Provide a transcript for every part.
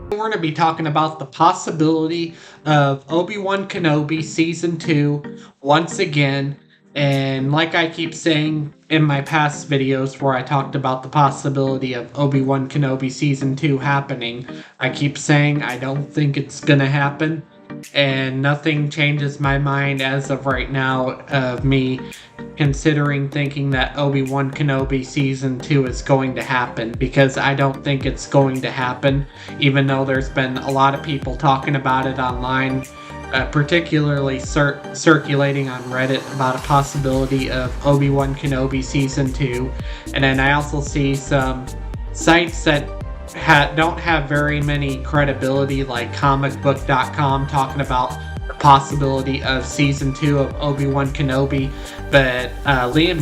We're going to be talking about the possibility of Obi Wan Kenobi Season 2 once again. And like I keep saying in my past videos where I talked about the possibility of Obi Wan Kenobi Season 2 happening, I keep saying I don't think it's going to happen. And nothing changes my mind as of right now of me considering thinking that Obi-Wan Kenobi Season 2 is going to happen, because I don't think it's going to happen, even though there's been a lot of people talking about it online, particularly circulating on Reddit about a possibility of Obi-Wan Kenobi Season 2. And then I also see some sites that don't have very many credibility, like comicbook.com, talking about the possibility of Season 2 of Obi-Wan Kenobi. But Liam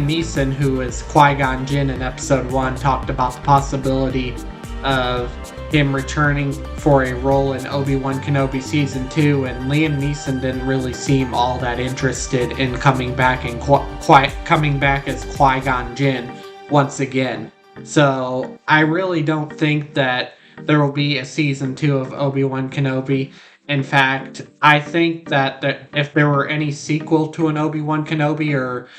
Neeson, who is Qui-Gon Jinn in Episode 1, talked about the possibility of him returning for a role in Obi-Wan Kenobi Season 2, and Liam Neeson didn't really seem all that interested in coming back and coming back as Qui-Gon Jinn once again. So I really don't think that there will be a Season 2 of Obi-Wan Kenobi. In fact, I think that if there were any sequel to an Obi-Wan Kenobi, or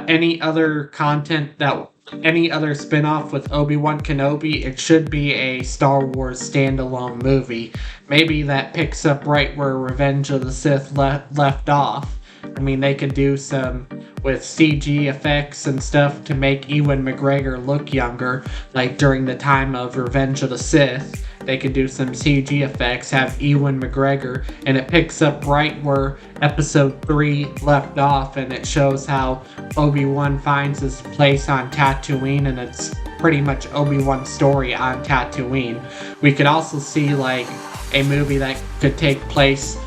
any other content, that any other spin-off with Obi-Wan Kenobi, it should be a Star Wars standalone movie. Maybe that picks up right where Revenge of the Sith left off. I mean, they could do some with CG effects and stuff to make Ewan McGregor look younger, like during the time of Revenge of the Sith. They could do some CG effects, have Ewan McGregor, and it picks up right where Episode 3 left off, and it shows how Obi-Wan finds his place on Tatooine, and it's pretty much Obi-Wan's story on Tatooine. We could also see, like, a movie that could take place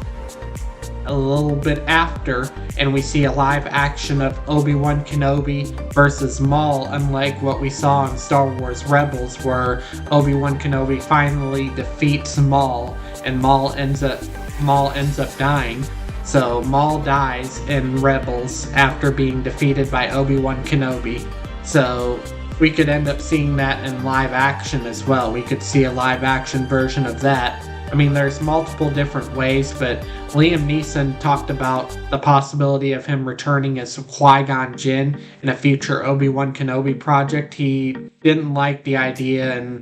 a little bit after, and we see a live action of Obi-Wan Kenobi versus Maul, unlike what we saw in Star Wars Rebels, where Obi-Wan Kenobi finally defeats Maul, and Maul ends up dying. So Maul dies in Rebels after being defeated by Obi-Wan Kenobi. So we could end up seeing that in live action as well. We could see a live action version of that. I mean, there's multiple different ways, but Liam Neeson talked about the possibility of him returning as Qui-Gon Jinn in a future Obi-Wan Kenobi project. He didn't like the idea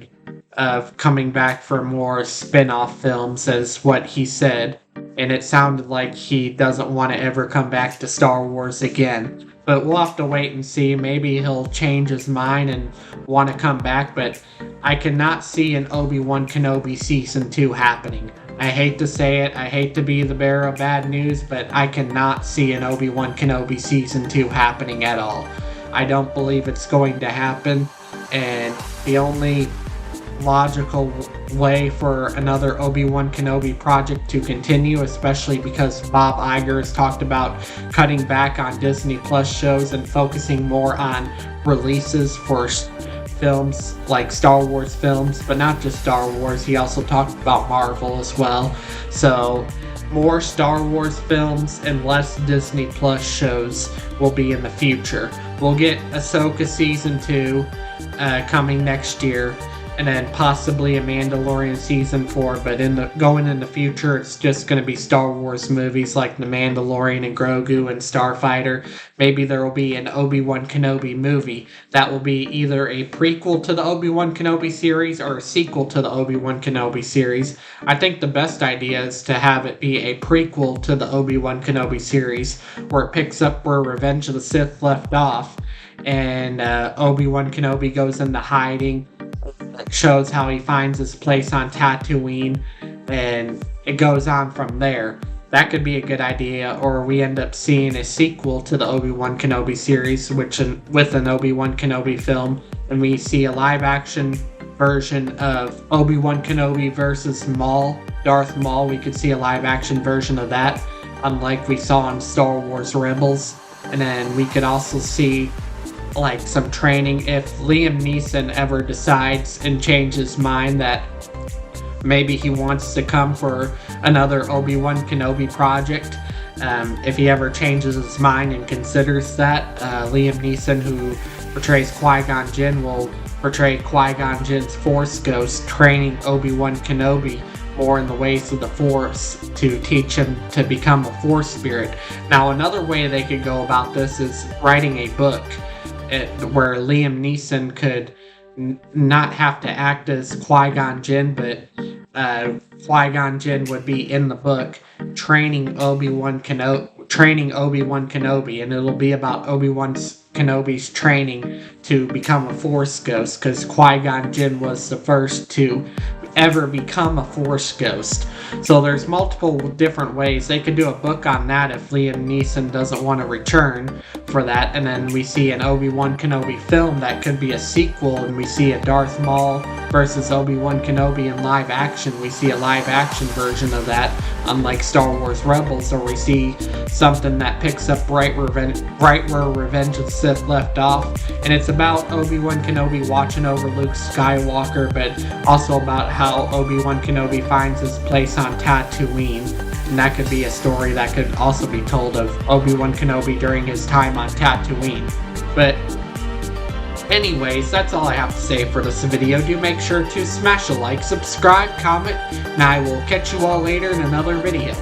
of coming back for more spin-off films, as what he said, and it sounded like he doesn't want to ever come back to Star Wars again. But we'll have to wait and see. Maybe he'll change his mind and want to come back, but I cannot see an Obi-Wan Kenobi Season 2 happening. I hate to say it, I hate to be the bearer of bad news, but I cannot see an Obi-Wan Kenobi Season 2 happening at all. I don't believe it's going to happen, and the only logical way for another Obi-Wan Kenobi project to continue, especially because Bob Iger has talked about cutting back on Disney Plus shows and focusing more on releases for films like Star Wars films, but not just Star Wars. He also talked about Marvel as well. So more Star Wars films and less Disney Plus shows will be in the future. We'll get Ahsoka Season 2 coming next year, and then possibly a Mandalorian Season 4, but going in the future, it's just going to be Star Wars movies like The Mandalorian and Grogu and Starfighter. Maybe there will be an Obi-Wan Kenobi movie that will be either a prequel to the Obi-Wan Kenobi series or a sequel to the Obi-Wan Kenobi series. I think the best idea is to have it be a prequel to the Obi-Wan Kenobi series, where it picks up where Revenge of the Sith left off, and Obi-Wan Kenobi goes into hiding. It shows how he finds his place on Tatooine, and it goes on from there. That could be a good idea, or we end up seeing a sequel to the Obi-Wan Kenobi series, with an Obi-Wan Kenobi film, and we see a live-action version of Obi-Wan Kenobi versus Maul, Darth Maul. We could see a live-action version of that, unlike we saw in Star Wars Rebels. And then we could also see like some training if Liam Neeson ever decides and changes his mind that maybe he wants to come for another Obi-Wan Kenobi project. If he ever changes his mind and considers that, Liam Neeson, who portrays Qui-Gon Jinn, will portray Qui-Gon Jinn's Force Ghost training Obi Wan Kenobi more in the ways of the Force to teach him to become a Force spirit. Now, another way they could go about this is writing a book where Liam Neeson could not have to act as Qui-Gon Jinn, but Qui-Gon Jinn would be in the book training Obi Wan Kenobi, and it'll be about Obi Wan Kenobi's training to become a Force ghost, because Qui-Gon Jinn was the first to ever become a Force ghost. So there's multiple different ways. They could do a book on that if Liam Neeson doesn't want to return for that, and then we see an Obi-Wan Kenobi film that could be a sequel, and we see a Darth Maul versus Obi-Wan Kenobi in live action. We see a live action version of that, unlike Star Wars Rebels, or we see something that picks up right where Revenge of the Sith left off, and it's about Obi-Wan Kenobi watching over Luke Skywalker, but also about how Obi-Wan Kenobi finds his place on Tatooine. And that could be a story that could also be told of Obi-Wan Kenobi during his time on Tatooine. But anyways, that's all I have to say for this video. Do make sure to smash a like, subscribe, comment, and I will catch you all later in another video.